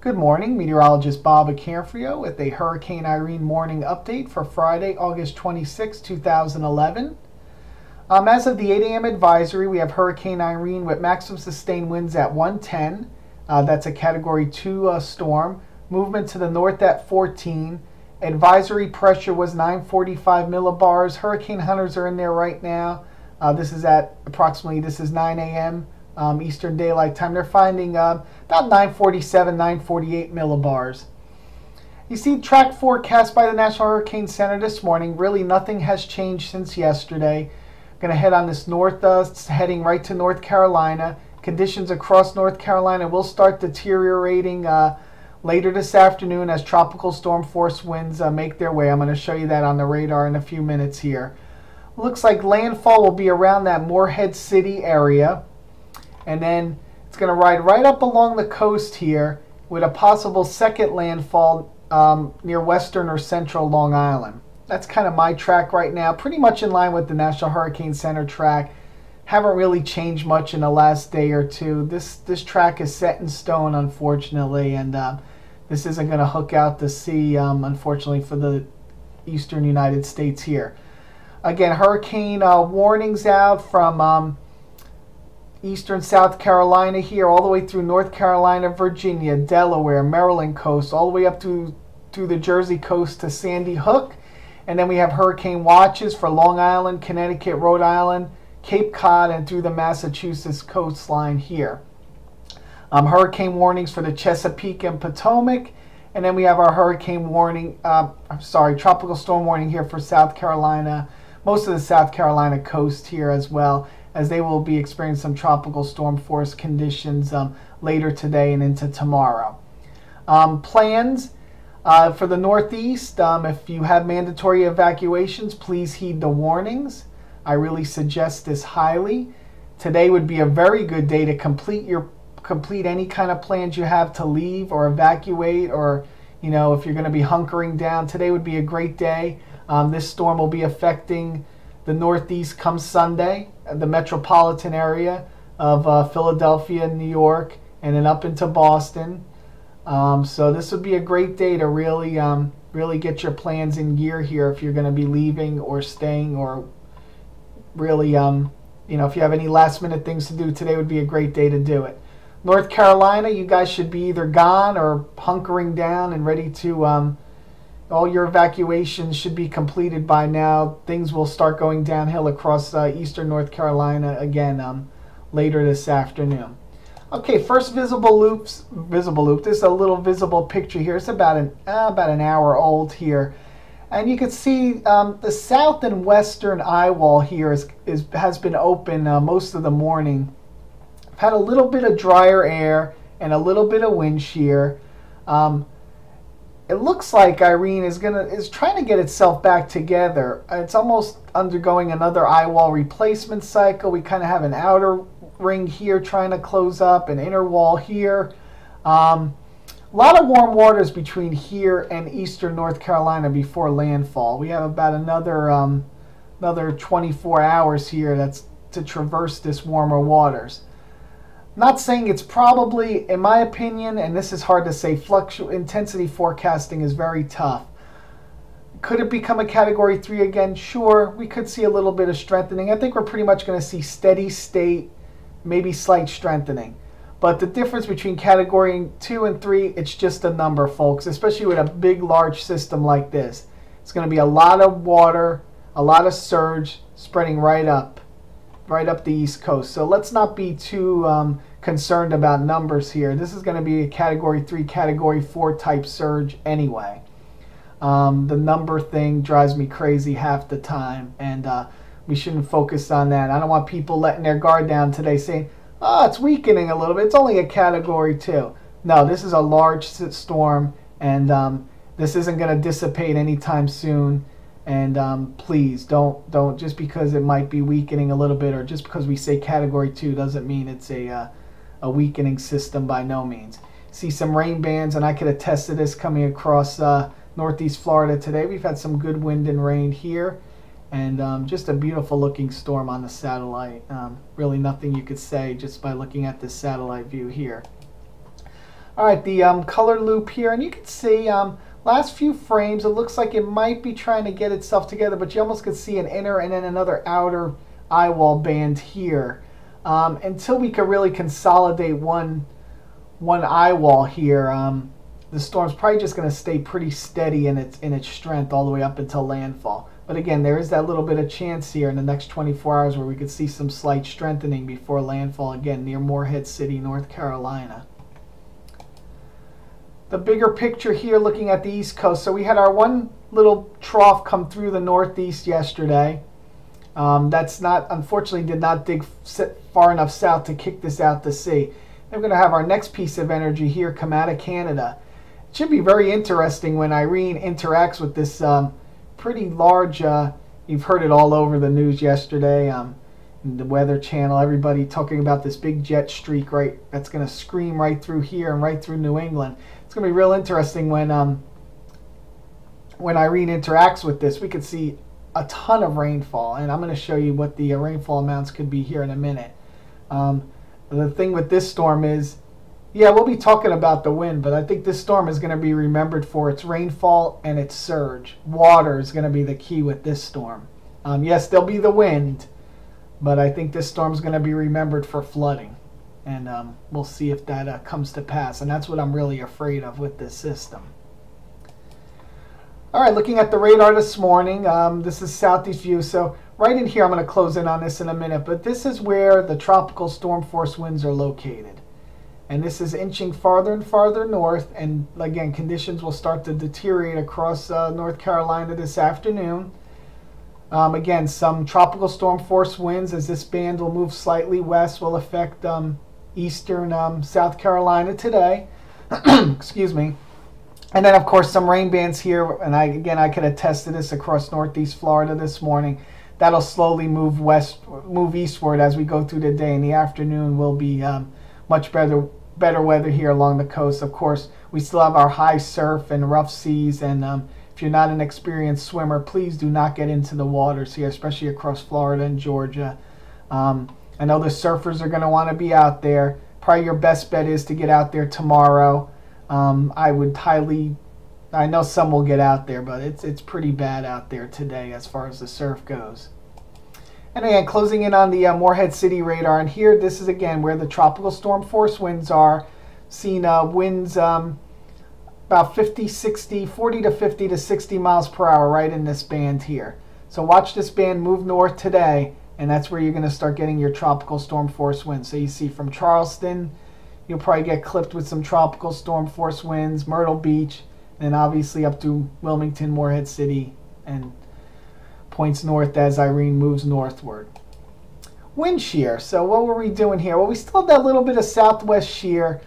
Good morning, meteorologist Bob Acanfrio with a Hurricane Irene morning update for Friday, August 26, 2011. As of the 8 a.m. advisory, we have Hurricane Irene with maximum sustained winds at 110. That's a Category 2 storm. Movement to the north at 14. Advisory pressure was 945 millibars. Hurricane hunters are in there right now. This is 9 a.m. Eastern Daylight Time. They're finding about 947, 948 millibars. You see track forecast by the National Hurricane Center this morning. Really nothing has changed since yesterday. Going to head on this north, heading right to North Carolina. Conditions across North Carolina will start deteriorating later this afternoon as tropical storm force winds make their way. I'm going to show you that on the radar in a few minutes here. Looks like landfall will be around that Morehead City area. And then it's going to ride right up along the coast here with a possible second landfall near western or central Long Island. That's kind of my track right now, pretty much in line with the National Hurricane Center track. Haven't really changed much in the last day or two. This track is set in stone, unfortunately, and this isn't going to hook out to sea, unfortunately, for the eastern United States here. Again, hurricane warnings out from eastern South Carolina here, all the way through North Carolina, Virginia, Delaware, Maryland coast, all the way up to the Jersey coast to Sandy Hook. And then we have hurricane watches for Long Island, Connecticut, Rhode Island, Cape Cod, and through the Massachusetts coastline here. Hurricane warnings for the Chesapeake and Potomac. And then we have our hurricane warning, tropical storm warning here for South Carolina, most of the South Carolina coast here as well, as they will be experiencing some tropical storm force conditions later today and into tomorrow. Plans for the Northeast, if you have mandatory evacuations, please heed the warnings. I really suggest this highly. Today would be a very good day to complete any kind of plans you have to leave or evacuate, or if you're going to be hunkering down. Today would be a great day. This storm will be affecting the Northeast come Sunday, the metropolitan area of Philadelphia, New York, and then up into Boston. So this would be a great day to really get your plans in gear here if you're going to be leaving or staying, or really, if you have any last minute things to do, today would be a great day to do it. North Carolina, you guys should be either gone or hunkering down and ready to, all your evacuations should be completed by now. Things will start going downhill across eastern North Carolina again later this afternoon. Okay, first visible loop. This is a little visible picture here. It's about an hour old here. And you can see the south and western eye wall here has been open most of the morning. I've had a little bit of drier air and a little bit of wind shear. It looks like Irene is trying to get itself back together. It's almost undergoing another eye wall replacement cycle. We kind of have an outer ring here trying to close up, an inner wall here. A lot of warm waters between here and eastern North Carolina before landfall. We have about another 24 hours here that's to traverse this warmer waters. Not saying it's probably, in my opinion, and this is hard to say, intensity forecasting is very tough. Could it become a Category 3 again? Sure, we could see a little bit of strengthening. I think we're pretty much going to see steady state, maybe slight strengthening. But the difference between Category 2 and 3, it's just a number, folks, especially with a big, large system like this. It's going to be a lot of water, a lot of surge spreading right up the East Coast. So let's not be too concerned about numbers here. This is going to be a Category 3, Category 4 type surge anyway. The number thing drives me crazy half the time, and we shouldn't focus on that. I don't want people letting their guard down today saying, oh, it's weakening a little bit. It's only a Category 2. No, this is a large storm, and this isn't going to dissipate anytime soon. And please don't just because it might be weakening a little bit, or just because we say Category 2 doesn't mean it's a weakening system by no means. See some rain bands, and I could attest to this coming across northeast Florida today. We've had some good wind and rain here, and just a beautiful looking storm on the satellite. Really nothing you could say just by looking at this satellite view here. All right, the color loop here, and you can see last few frames, it looks like it might be trying to get itself together, but you almost could see an inner and then another outer eye wall band here. Until we could really consolidate one eye wall here, the storm's probably just going to stay pretty steady in its strength all the way up until landfall. But again, there is that little bit of chance here in the next 24 hours where we could see some slight strengthening before landfall again near Morehead City, North Carolina. The bigger picture here looking at the East Coast. So we had our one little trough come through the Northeast yesterday. That's not, unfortunately, did not dig far enough south to kick this out to sea. And we're going to have our next piece of energy here come out of Canada. It should be very interesting when Irene interacts with this pretty large, you've heard it all over the news yesterday, in the Weather Channel, everybody talking about this big jet streak right that's going to scream right through here and right through New England. It's going to be real interesting when Irene interacts with this. We could see a ton of rainfall, and I'm going to show you what the rainfall amounts could be here in a minute. The thing with this storm is, yeah, we'll be talking about the wind, but I think this storm is going to be remembered for its rainfall and its surge. Water is going to be the key with this storm. Yes, there'll be the wind, but I think this storm is going to be remembered for flooding, and we'll see if that comes to pass, and that's what I'm really afraid of with this system. All right, looking at the radar this morning, this is southeast view, so right in here, I'm going to close in on this in a minute, but this is where the tropical storm force winds are located. And this is inching farther and farther north, and again, conditions will start to deteriorate across North Carolina this afternoon. Again, some tropical storm force winds as this band will move slightly west will affect eastern South Carolina today. Excuse me. And then, of course, some rain bands here, and I could attest to this across northeast Florida this morning. That'll slowly move eastward as we go through the day. In the afternoon will be much better weather here along the coast. Of course, we still have our high surf and rough seas, and if you're not an experienced swimmer, please do not get into the waters here, especially across Florida and Georgia. I know the surfers are going to want to be out there. Probably your best bet is to get out there tomorrow. I know some will get out there, but it's pretty bad out there today as far as the surf goes. And again, closing in on the Morehead City radar, and here this is again where the tropical storm force winds are. Seen winds about 40 to 50 to 60 miles per hour right in this band here. So watch this band move north today, and that's where you're going to start getting your tropical storm force winds. So you see from Charleston, you'll probably get clipped with some tropical storm force winds, Myrtle Beach, and obviously up to Wilmington, Morehead City, and points north as Irene moves northward. Wind shear. So what were we doing here? Well, we still have that little bit of southwest shear.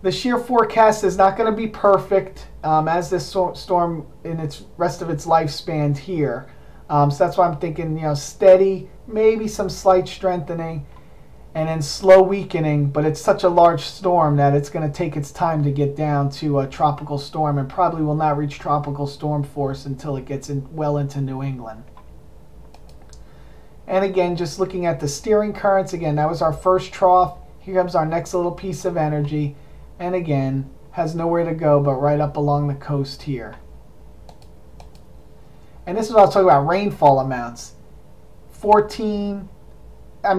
The shear forecast is not going to be perfect as this storm in its rest of its lifespan here. So that's why I'm thinking, steady, maybe some slight strengthening, and then slow weakening. But it's such a large storm that it's going to take its time to get down to a tropical storm, and probably will not reach tropical storm force until it gets well into New England. And again, just looking at the steering currents, again, that was our first trough. Here comes our next little piece of energy. And again, has nowhere to go but right up along the coast here. And this is what I was talking about, rainfall amounts. 14,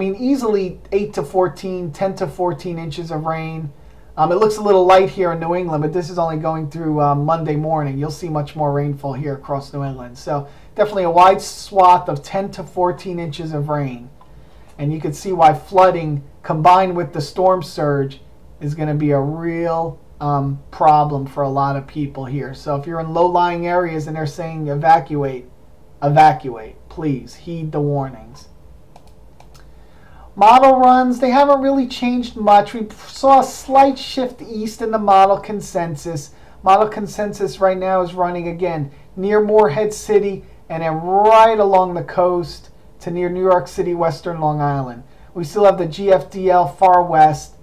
easily 8 to 14, 10 to 14 inches of rain. It looks a little light here in New England, but this is only going through Monday morning. You'll see much more rainfall here across New England. So definitely a wide swath of 10 to 14 inches of rain. And you can see why flooding combined with the storm surge is going to be a real problem for a lot of people here. So if you're in low-lying areas and they're saying evacuate, evacuate. Please heed the warnings. Model runs, they haven't really changed much. We saw a slight shift east in the model consensus. Model consensus right now is running again near Morehead City and then right along the coast to near New York City, Western Long Island. We still have the GFDL far west.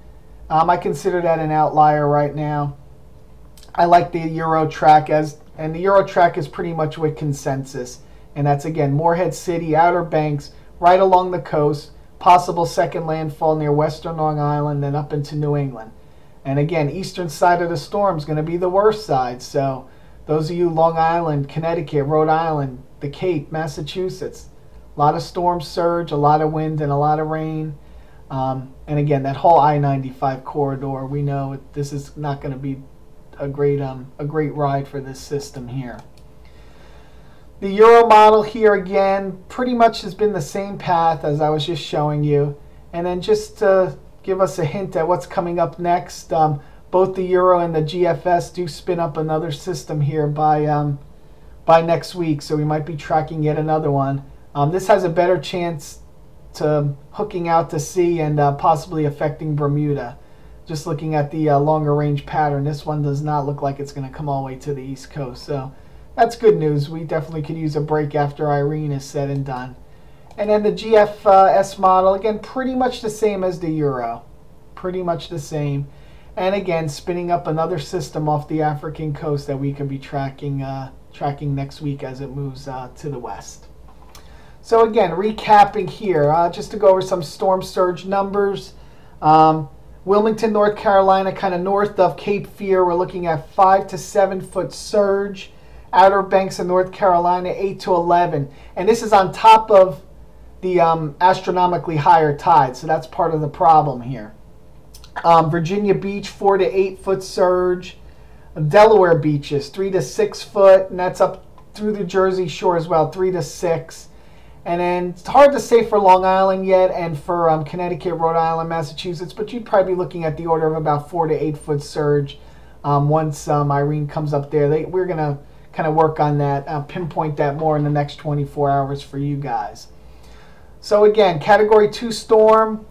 I consider that an outlier right now. I like the Euro track and the Euro track is pretty much with consensus. And that's again Morehead City, Outer Banks, right along the coast. Possible second landfall near Western Long Island, then up into New England. And again, eastern side of the storm is going to be the worst side. So those of you Long Island, Connecticut, Rhode Island, the Cape, Massachusetts, a lot of storm surge, a lot of wind, and a lot of rain. And again, that whole I-95 corridor, we know this is not going to be a great ride for this system here. The Euro model here again pretty much has been the same path as I was just showing you. And then just to give us a hint at what's coming up next, both the Euro and the GFS do spin up another system here by next week, so we might be tracking yet another one. This has a better chance to hooking out to sea and possibly affecting Bermuda. Just looking at the longer range pattern, this one does not look like it's going to come all the way to the East Coast. So that's good news. We definitely could use a break after Irene is said and done. And then the GFS model, again, pretty much the same as the Euro. Pretty much the same. And again, spinning up another system off the African coast that we could be tracking next week as it moves to the west. So again, recapping here, just to go over some storm surge numbers. Wilmington, North Carolina, kind of north of Cape Fear, we're looking at 5 to 7 foot surge. Outer Banks of North Carolina, 8 to 11. And this is on top of the astronomically higher tide, so that's part of the problem here. Virginia Beach, 4 to 8 foot surge. Delaware beaches, 3 to 6 foot, and that's up through the Jersey Shore as well, 3 to 6. And then it's hard to say for Long Island yet and for Connecticut, Rhode Island, Massachusetts, but you'd probably be looking at the order of about 4 to 8 foot surge once Irene comes up there. We're going to kind of work on that, pinpoint that more in the next 24 hours for you guys. So again, Category 2 storm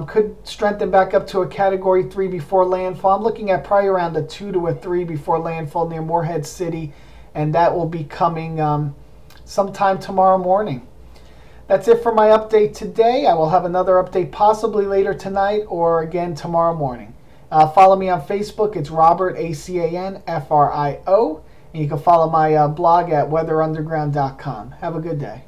could strengthen back up to a Category 3 before landfall. I'm looking at probably around a 2 to a 3 before landfall near Morehead City, and that will be coming sometime tomorrow morning. That's it for my update today. I will have another update possibly later tonight or again tomorrow morning. Follow me on Facebook. It's Robert, ACANFRIO. And you can follow my blog at weatherunderground.com. Have a good day.